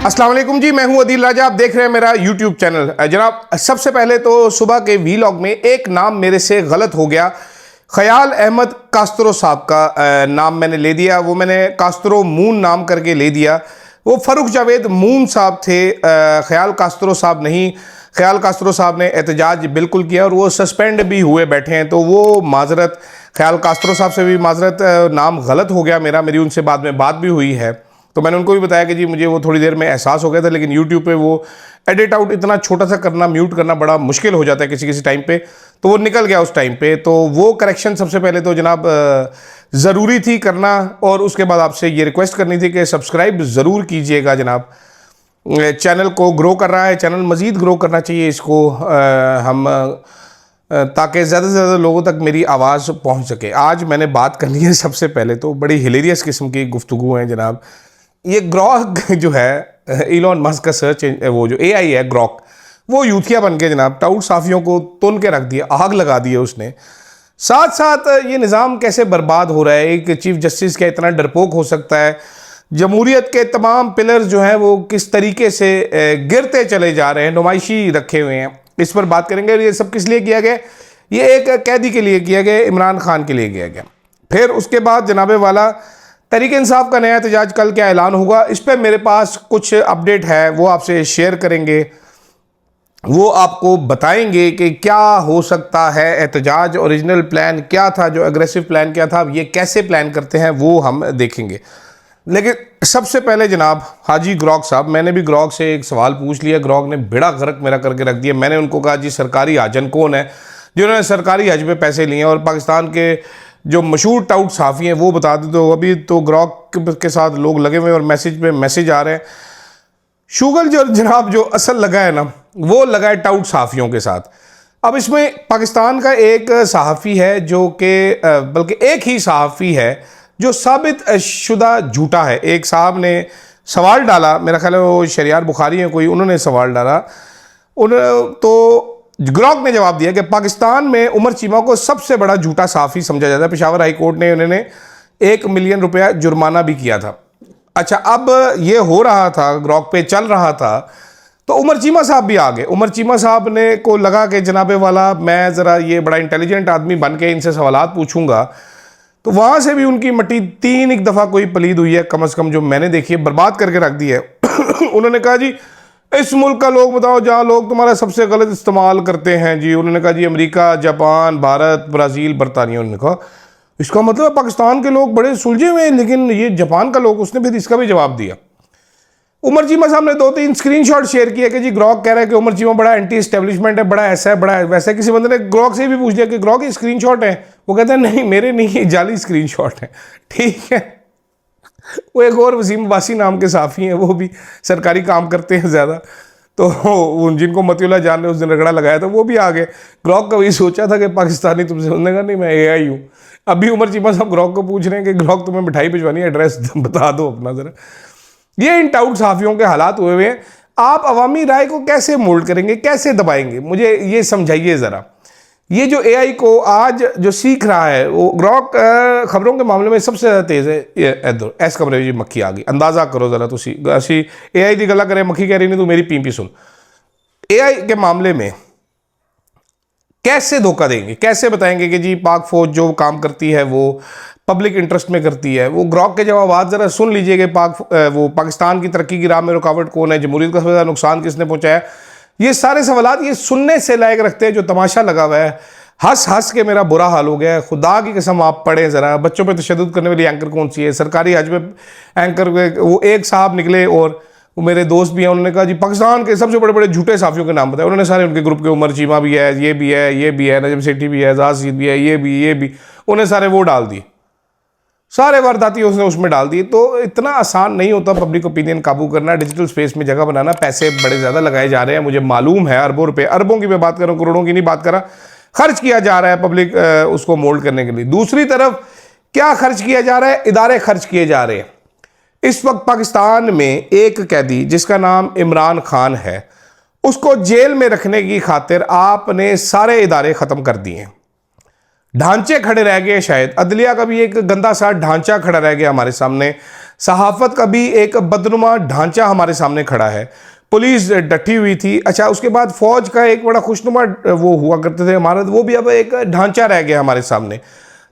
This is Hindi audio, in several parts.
अस्सलाम वालेकुम जी, मैं हूं अदील राजा। आप देख रहे हैं मेरा यूट्यूब चैनल। जनाब, सबसे पहले तो सुबह के वीलॉग में एक नाम मेरे से गलत हो गया। ख्याल अहमद कास्त्रो साहब का नाम मैंने ले दिया। वो मैंने कास्त्रो मून नाम करके ले दिया। वो फ़ारूक जावेद मून साहब थे, ख्याल कास्त्रो साहब नहीं। ख्याल कास्त्रो साहब ने एहतजाज बिल्कुल किया और वो सस्पेंड भी हुए बैठे हैं। तो वो माजरत, ख्याल कास्त्रो साहब से भी माजरत, नाम गलत हो गया मेरी उनसे बाद में बात भी हुई है। तो मैंने उनको भी बताया कि जी मुझे वो थोड़ी देर में एहसास हो गया था, लेकिन यूट्यूब पे वो एडिट आउट इतना छोटा सा करना, म्यूट करना बड़ा मुश्किल हो जाता है किसी किसी टाइम पे, तो वो निकल गया उस टाइम पे। तो वो करेक्शन सबसे पहले तो जनाब ज़रूरी थी करना, और उसके बाद आपसे ये रिक्वेस्ट करनी थी कि सब्सक्राइब ज़रूर कीजिएगा जनाब। चैनल को ग्रो कर रहा है, चैनल मज़ीद ग्रो करना चाहिए इसको ताकि ज़्यादा से ज़्यादा लोगों तक मेरी आवाज़ पहुंच सके। आज मैंने बात करनी है, सबसे पहले तो बड़ी हिलेरियस किस्म की गुफ्तगू है जनाब। ये ग्रॉक जो है, इलॉन मस्क का सर्च, वो जो एआई है ग्रॉक, वो यूथिया बन के जनाब टाउट साफ़ियों को तुल के रख दिया, आग लगा दी है उसने। साथ साथ ये निज़ाम कैसे बर्बाद हो रहा है। एक चीफ जस्टिस क्या इतना डरपोक हो सकता है। जमहूरियत के तमाम पिलर्स जो हैं वो किस तरीके से गिरते चले जा रहे हैं, नुमाइशी रखे हुए हैं, इस पर बात करेंगे। ये सब किस लिए किया गया? ये एक कैदी के लिए किया गया, इमरान खान के लिए किया गया। फिर उसके बाद जनाबे वाला तहरीक इंसाफ का नया एहतजाज कल क्या ऐलान होगा, इस पर मेरे पास कुछ अपडेट है, वो आपसे शेयर करेंगे। वो आपको बताएंगे कि क्या हो सकता है एहतजाज, ओरिजिनल प्लान क्या था, जो एग्रेसिव प्लान क्या था, ये कैसे प्लान करते हैं वो हम देखेंगे। लेकिन सबसे पहले जनाब हाजी ग्रॉक साहब, मैंने भी ग्रॉक से एक सवाल पूछ लिया। ग्रॉक ने बेड़ा गर्क मेरा करके रख दिया। मैंने उनको कहा जी सरकारी हाजन कौन है जिन्होंने सरकारी हज पे पैसे लिए हैं, और पाकिस्तान के जो मशहूर टाउट साफ़ी हैं वो बता दें। तो अभी तो ग्रॉक के साथ लोग लगे हुए हैं और मैसेज पे मैसेज आ रहे हैं। शुगर जो जनाब जो असल लगा है ना, वो लगा है टाउट साफ़ियों के साथ। अब इसमें पाकिस्तान का एक सहाफ़ी है जो कि बल्कि एक ही सहाफ़ी है जो साबित शुदा झूठा है। एक साहब ने सवाल डाला, मेरा ख्याल है वो शरियार बुखारी है कोई, उन्होंने सवाल डाला। तो ग्रॉक ने जवाब दिया कि पाकिस्तान में उमर चीमा को सबसे बड़ा झूठा सहाफ़ी समझा जाता है। पेशावर हाई कोर्ट ने उन्होंने 1 मिलियन रुपया जुर्माना भी किया था। अच्छा, अब ये हो रहा था, ग्रॉक पे चल रहा था, तो उमर चीमा साहब भी आ गए। उमर चीमा साहब ने को लगा कि जनाबे वाला मैं ज़रा ये बड़ा इंटेलिजेंट आदमी बन के इनसे सवालात पूछूंगा। तो वहाँ से भी उनकी मट्टी 3 दफ़ा कोई पलीद हुई है कम से कम, जो मैंने देखी है, बर्बाद करके रख दी है। उन्होंने कहा जी इस मुल्क का लोग बताओ जहाँ लोग तुम्हारा सबसे गलत इस्तेमाल करते हैं जी। उन्होंने कहा जी अमेरिका, जापान, भारत, ब्राज़ील, बरतानिया। उन्होंने कहा इसका मतलब पाकिस्तान के लोग बड़े सुलझे हुए हैं, लेकिन ये जापान का लोग। उसने फिर इसका भी जवाब दिया। उमर चीमा साहब ने 2-3 स्क्रीनशॉट शेयर किया कि जी ग्रॉक कह रहा है कि उमर चीमा बड़ा एंटी एस्टेब्लिशमेंट है, बड़ा ऐसा है, बड़ा वैसा है। किसी बंदे ने ग्रॉक से भी पूछ लिया कि ग्रॉक ये स्क्रीनशॉट है? वो कहता है नहीं मेरे नहीं, ये जाली स्क्रीनशॉट है। ठीक है। वो एक और वसीम अब्बासी नाम के साफ़ी हैं, वो भी सरकारी काम करते हैं ज़्यादा, तो जिनको मतियुल्लाह जान ने उस दिन रगड़ा लगाया था वो भी आ गए। ग्रॉक कभी सोचा था कि पाकिस्तानी तुमसे? उन्होंने कहा नहीं मैं AI हूँ। अभी उमर चीमा साहब ग्रॉक को पूछ रहे हैं कि ग्रॉक तुम्हें मिठाई भिजवानी है, एड्रेस बता दो अपना ज़रा। ये इन टाउट साफ़ियों के हालात हुए हुए हैं। आप अवामी राय को कैसे मोल्ड करेंगे, कैसे दबाएंगे, मुझे ये समझाइए ज़रा। ये जो AI को आज जो सीख रहा है, वो ग्रॉक खबरों के मामले में सबसे ज़्यादा तेज़ है। इधर ऐस कमरे जी मक्खी आ गई, अंदाज़ा करो ज़रा। तो असी AI की गला करे, मक्खी कह रही नहीं, तू मेरी पी सुन। AI के मामले में कैसे धोखा देंगे, कैसे बताएंगे कि जी पाक फौज जो काम करती है वो पब्लिक इंटरेस्ट में करती है। वो ग्रॉक के जवाब ज़रा सुन लीजिए कि वो पाकिस्तान की तरक्की की राह में रुकावट कौन है, जमहूरियत का सबसे ज़्यादा नुकसान किसने पहुंचाया। ये सारे सवालात ये सुनने से लायक रखते हैं। जो तमाशा लगा हुआ है, हंस हंस के मेरा बुरा हाल हो गया है। खुदा की कसम आप पढ़ें ज़रा, बच्चों पे तशद्दुद करने वाली एंकर कौन सी है? सरकारी हज पे एंकर वो एक साहब निकले, और वो मेरे दोस्त भी हैं, उन्होंने कहा जी पाकिस्तान के सबसे बड़े बड़े झूठे साफ़ियों के नाम बताए। उन्होंने सारे उनके ग्रुप के, उमर चीमा भी है, ये भी है, ये भी है, नजम सेठी भी है, जासीद भी है, ये भी, उन्हें सारे वो डाल दिए, सारे वारदाती उसने उसमें डाल दिए। तो इतना आसान नहीं होता पब्लिक ओपिनियन काबू करना, डिजिटल स्पेस में जगह बनाना। पैसे बड़े ज़्यादा लगाए जा रहे हैं, मुझे मालूम है, अरबों रुपए, अरबों की मैं बात कर रहा हूँ, करोड़ों की नहीं बात कर रहा, खर्च किया जा रहा है पब्लिक उसको मोल्ड करने के लिए। दूसरी तरफ क्या खर्च किया जा रहा है? इदारे खर्च किए जा रहे हैं। इस वक्त पाकिस्तान में एक कैदी जिसका नाम इमरान खान है, उसको जेल में रखने की खातिर आपने सारे इदारे ख़त्म कर दिए हैं। ढांचे खड़े रह गए, शायद अदलिया का भी एक गंदा सा ढांचा खड़ा रह गया हमारे सामने। सहाफत का भी एक बदनुमा ढांचा हमारे सामने खड़ा है, पुलिस डटी हुई थी। अच्छा, उसके बाद फौज का एक बड़ा खुशनुमा वो हुआ करते थे हमारा, वो भी अब एक ढांचा रह गया हमारे सामने।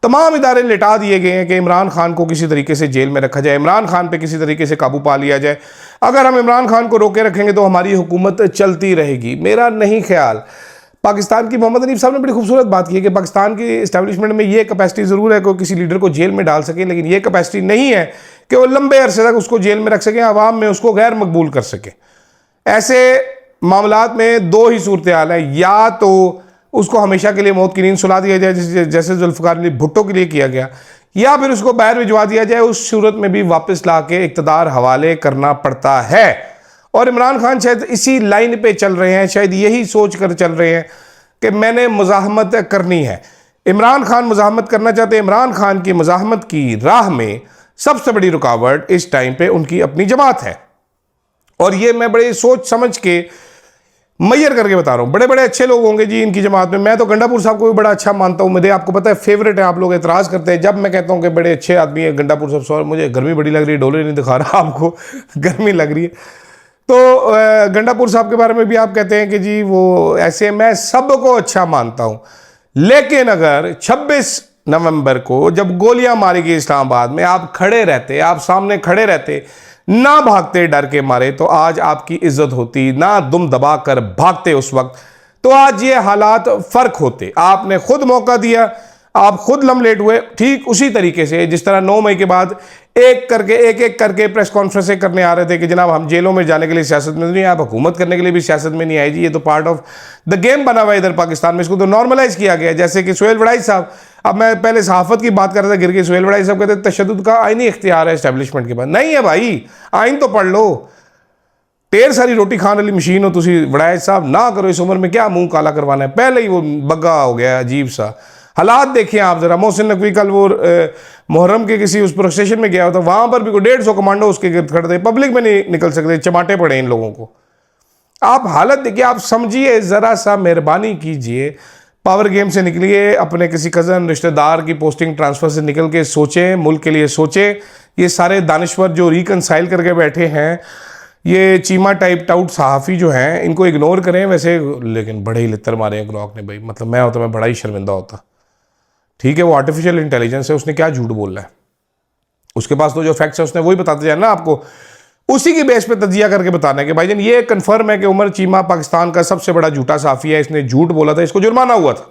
तमाम इदारे लिटा दिए गए हैं कि इमरान खान को किसी तरीके से जेल में रखा जाए, इमरान खान पे किसी तरीके से काबू पा लिया जाए। अगर हम इमरान खान को रोके रखेंगे तो हमारी हुकूमत चलती रहेगी। मेरा नहीं ख्याल। पाकिस्तान की मोहम्मद हनीफ साहब ने बड़ी खूबसूरत बात की है कि पाकिस्तान की इस्टेब्लिशमेंट में ये कैपेसिटी ज़रूर है कि किसी लीडर को जेल में डाल सके, लेकिन ये कैपेसिटी नहीं है कि वो लंबे अरसे तक उसको जेल में रख सकें, आवाम में उसको गैर मकबूल कर सकें। ऐसे मामलात में दो ही सूरत हाल है, या तो उसको हमेशा के लिए मौत की नींद सुला दिया जाए जैसे जुल्फ़िकार अली भुट्टो के लिए किया गया, या फिर उसको बाहर भिजवा दिया जाए। उस सूरत में भी वापस ला के इक़्तिदार हवाले करना पड़ता है। और इमरान खान शायद इसी लाइन पे चल रहे हैं, शायद यही सोच कर चल रहे हैं कि मैंने मुज़ाहमत करनी है। इमरान खान मुज़ाहमत करना चाहते हैं। इमरान खान की मुज़ाहमत की राह में सबसे बड़ी रुकावट इस टाइम पे उनकी अपनी जमात है। और ये मैं बड़े सोच समझ के मैयर करके बता रहा हूँ। बड़े बड़े अच्छे लोग होंगे जी इनकी जमात में। मैं तो गंडापुर साहब को भी बड़ा अच्छा मानता हूँ, मेरे आपको पता है फेवरेट है। आप लोग एतराज़ करते हैं जब मैं कहता हूँ कि बड़े अच्छे आदमी है गंडापुर साहब। सॉरी, मुझे गर्मी बड़ी लग रही है, डोले नहीं दिखा रहा आपको, गर्मी लग रही है। तो गंडापुर साहब के बारे में भी आप कहते हैं कि जी वो ऐसे, मैं सबको अच्छा मानता हूँ। लेकिन अगर 26 नवंबर को जब गोलियां मारी गई इस्लामाबाद में, आप खड़े रहते, आप सामने खड़े रहते, ना भागते डर के मारे, तो आज आपकी इज्जत होती। ना दुम दबा कर भागते उस वक्त, तो आज ये हालात फर्क होते। आपने खुद मौका दिया, आप खुद लमलेट हुए। ठीक उसी तरीके से जिस तरह 9 मई के बाद एक एक करके प्रेस कॉन्फ्रेंसें करने आ रहे थे कि जनाब हम जेलों में जाने के लिए सियासत में नहीं, आप हुकूमत करने के लिए भी सियासत में नहीं आए जी, ये तो पार्ट ऑफ द गेम बना हुआ है इधर पाकिस्तान में, इसको तो नॉर्मलाइज किया गया है। जैसे कि सुहेल वड़ाई साहब, अब मैं पहले सहाफत की बात कर रहा था, गिर के सुहेल वड़ाई साहब कहते तशद्दुद का आईनी इख्तियार है एस्टेब्लिशमेंट के पास। नहीं है भाई, आइन तो पढ़ लो। ढेर सारी रोटी खाने वाली मशीन हो तुसी वड़ाई साहब, ना करो इस उम्र में, क्या मुंह काला करवाना है। पहले ही वो बग्गा हो गया अजीब सा। हालात देखिए आप जरा। मोहसिन नकवी कल वो मुहर्रम के किसी उस प्रोसेशन में गया होता, वहां पर भी 150 कमांडो उसके गिर्द खड़े थे, पब्लिक में नहीं निकल सकते, चमाटे पड़े इन लोगों को। आप हालत देखिए, आप समझिए, जरा सा मेहरबानी कीजिए, पावर गेम से निकलिए, अपने किसी कज़न रिश्तेदार की पोस्टिंग ट्रांसफ़र से निकल के सोचें, मुल्क के लिए सोचें। ये सारे दानिश्वर जो रिकनसाइल करके बैठे हैं, ये चीमा टाइप टाउट सहाफ़ी जो हैं, इनको इग्नोर करें वैसे। लेकिन बड़े ही लित्तर मारे हैं ग्रॉक ने भाई, मतलब मैं होता मैं बड़ा ही शर्मिंदा होता। ठीक है, वो आर्टिफिशियल इंटेलिजेंस है, उसने क्या झूठ बोलना है, उसके पास तो जो फैक्ट्स है उसने वही बताते जाए ना आपको, उसी की बेस पे तजिया करके बताना है कि भाईजान ये कंफर्म है कि उमर चीमा पाकिस्तान का सबसे बड़ा झूठा साफी है, इसने झूठ बोला था, इसको जुर्माना हुआ था।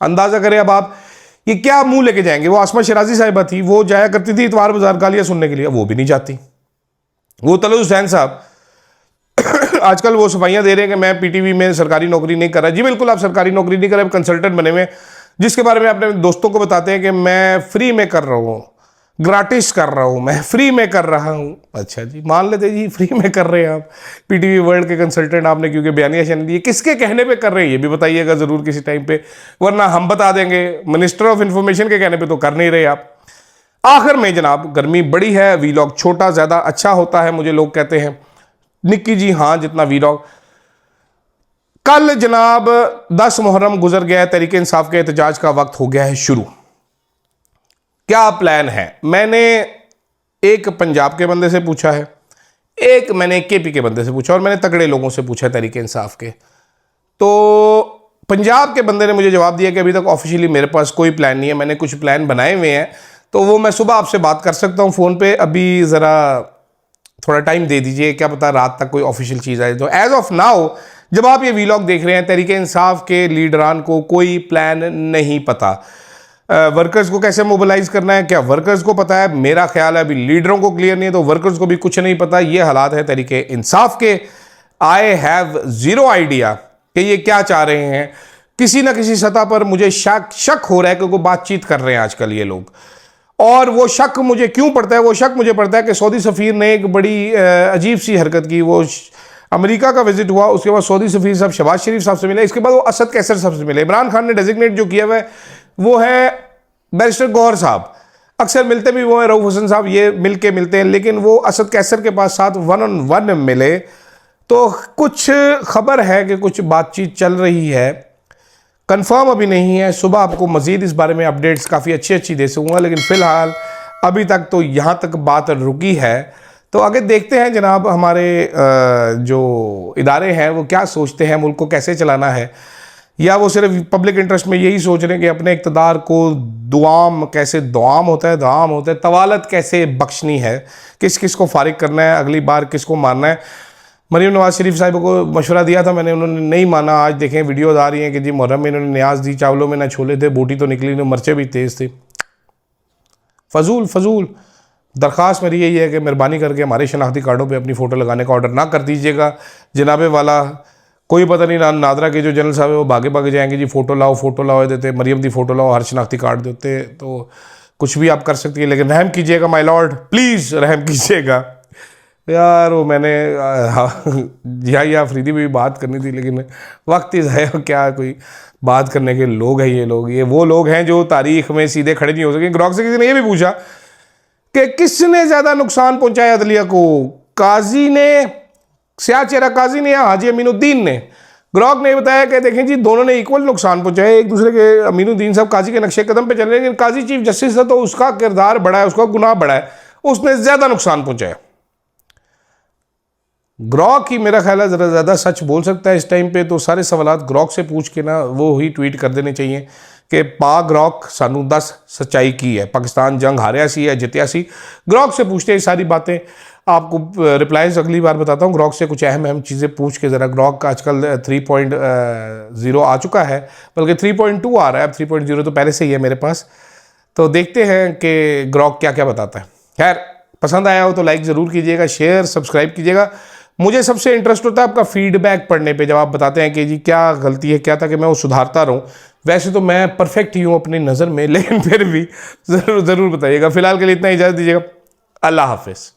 अंदाजा करें अब आप, ये क्या मुंह लेके जाएंगे। वो आसमा शराजी साहिबा थी, वो जाया करती थी इतवार बाजार गालियां सुनने के लिए, वो भी नहीं जाती। वो तलत हुसैन साहब आजकल वो सफाइयां दे रहे हैं कि मैं पीटीवी में सरकारी नौकरी नहीं कर रहा। जी बिल्कुल, आप सरकारी नौकरी नहीं कर रहे, कंसल्टेंट बने हुए, जिसके बारे में अपने दोस्तों को बताते हैं कि मैं फ्री में कर रहा हूँ, ग्राटिस कर रहा हूँ, मैं फ्री में कर रहा हूँ। अच्छा जी, मान लेते जी फ्री में कर रहे हैं आप, पीटीवी वर्ल्ड के कंसल्टेंट आपने, क्योंकि बयानिया चैनल दिए, किसके कहने पे कर रहे हैं ये भी बताइएगा ज़रूर किसी टाइम पे, वरना हम बता देंगे। मिनिस्टर ऑफ इंफॉर्मेशन के कहने पे तो कर नहीं रहे आप। आखिर में जनाब, गर्मी बड़ी है, वीलॉग छोटा ज़्यादा अच्छा होता है, मुझे लोग कहते हैं। निक्की जी हाँ, जितना वीलॉग। कल जनाब 10 मुहर्रम गुजर गया है, तहरीक इंसाफ के एहतजाज का वक्त हो गया है शुरू। क्या प्लान है? मैंने एक पंजाब के बंदे से पूछा है, एक मैंने केपी के बंदे से पूछा, और मैंने तगड़े लोगों से पूछा तहरीक इंसाफ के। तो पंजाब के बंदे ने मुझे जवाब दिया कि अभी तक ऑफिशियली मेरे पास कोई प्लान नहीं है, मैंने कुछ प्लान बनाए हुए हैं, तो वो मैं सुबह आपसे बात कर सकता हूँ फ़ोन पे, अभी ज़रा थोड़ा टाइम दे दीजिए, क्या पता रात तक कोई ऑफिशियल चीज़ आए। तो एज ऑफ नाउ जब आप ये वीलॉग देख रहे हैं, तहरीक इंसाफ के लीडरान को कोई प्लान नहीं पता। वर्कर्स को कैसे मोबिलाइज करना है, क्या वर्कर्स को पता है? मेरा ख्याल है अभी लीडरों को क्लियर नहीं है, तो वर्कर्स को भी कुछ नहीं पता। ये हालात है तहरीक इंसाफ के। आई हैव ज़ीरो आइडिया कि ये क्या चाह रहे हैं। किसी ना किसी सतह पर मुझे शक हो रहा है कि वो बातचीत कर रहे हैं आजकल ये लोग, और वो शक मुझे क्यों पड़ता है? वो शक मुझे पड़ता है कि सऊदी सफ़ीर ने एक बड़ी अजीब सी हरकत की। वो अमेरिका का विजिट हुआ, उसके बाद सऊदी सफ़ीर साहब शहबाज शरीफ साहब से मिले, इसके बाद वो असद कैसर साहब से मिले। इमरान खान ने डेजिग्नेट जो किया हुआ है वो है बैरिस्टर गौहर साहब, अक्सर मिलते भी वो हैं रऊफ हुसैन साहब, ये मिलते हैं, लेकिन वो असद कैसर के पास साथ 1-on-1 मिले। तो कुछ खबर है कि कुछ बातचीत चल रही है, कंफर्म अभी नहीं है। सुबह आपको मज़ीद इस बारे में अपडेट्स काफ़ी अच्छी दे सकूँगा, लेकिन फ़िलहाल अभी तक तो यहाँ तक बात रुकी है। तो आगे देखते हैं जनाब हमारे जो इदारे हैं वो क्या सोचते हैं, मुल्क को कैसे चलाना है, या वो सिर्फ पब्लिक इंटरेस्ट में यही सोच रहे हैं कि अपने इक़्तिदार को दुआम कैसे दुआम होता है, दाम होता है, तवालत कैसे बख्शनी है, किस किस को फारिग करना है, अगली बार किसको मारना है। मरीम नवाज शरीफ साहिब को मशवरा दिया था मैंने, उन्होंने नहीं माना। आज देखें वीडियोज़ आ रही हैं कि जी मुहर्रम में इन्होंने न्याज दी, चावलों में ना छोले थे, बोटी तो निकली नहीं, मर्चे भी तेज़ थे। फजूल दरख्वास्त मेरी यही है कि मेहरबानी करके हमारे शनाख्ती कार्डों पे अपनी फ़ोटो लगाने का ऑर्डर ना कर दीजिएगा जनाबे वाला। कोई पता नहीं नादरा के जो जनरल साहब है वो भागे जाएंगे जी फ़ोटो लाओ देते, मरियम दी फ़ोटो लाओ, हर शनाख्ती कार्ड देते। तो कुछ भी आप कर सकती है, लेकिन रहम कीजिएगा माय लॉर्ड, प्लीज़ रहम कीजिएगा यार। वो मैंने या अफरीदी भी बात करनी थी, लेकिन वक्त ही है, क्या कोई बात करने के लोग हैं ये वो लोग हैं जो तारीख में सीधे खड़े नहीं हो सके। ग्रॉक से किसी ने ये भी पूछा कि किसने ज़्यादा नुकसान पहुंचाया अदलिया को, काजी ने, स्याह चेहरा काजी ने, या हाजी अमीनुद्दीन ने। ग्रॉक ने बताया कि देखें जी दोनों ने इक्वल नुकसान पहुंचाया एक दूसरे के। अमीनुद्दीन साहब काजी के नक्शे कदम पे चल रहे हैं, लेकिन काजी चीफ जस्टिस है तो उसका किरदार बड़ा है, उसका गुनाह बड़ा है, उसने ज़्यादा नुकसान पहुंचाया। ग्रॉक ही मेरा ख्याल है ज़रा ज़्यादा सच बोल सकता है इस टाइम पे। तो सारे सवालात ग्रॉक से पूछ के ना वो ही ट्वीट कर देने चाहिए कि पा ग्रॉक सानू दस सच्चाई की है, पाकिस्तान जंग हारिया सी है जितया सी। ग्रॉक से पूछते हैं सारी बातें, आपको रिप्लाईज अगली बार बताता हूँ। ग्रॉक से कुछ अहम चीज़ें पूछ के ज़रा। ग्रॉक का आजकल 3.0 आ चुका है, बल्कि 3.2 आ रहा है, अब 3.0 तो पहले से ही है मेरे पास। तो देखते हैं कि ग्रॉक क्या क्या बताता है। खैर, पसंद आया हो तो लाइक ज़रूर कीजिएगा, शेयर सब्सक्राइब कीजिएगा। मुझे सबसे इंटरेस्ट होता है आपका फीडबैक पढ़ने पे, जब आप बताते हैं कि जी क्या गलती है क्या था कि मैं वो सुधारता रहूं। वैसे तो मैं परफेक्ट ही हूँ अपनी नज़र में, लेकिन फिर भी ज़रूर बताइएगा। फ़िलहाल के लिए इतना इजाज़त दीजिएगा। अल्लाह हाफ़िज़।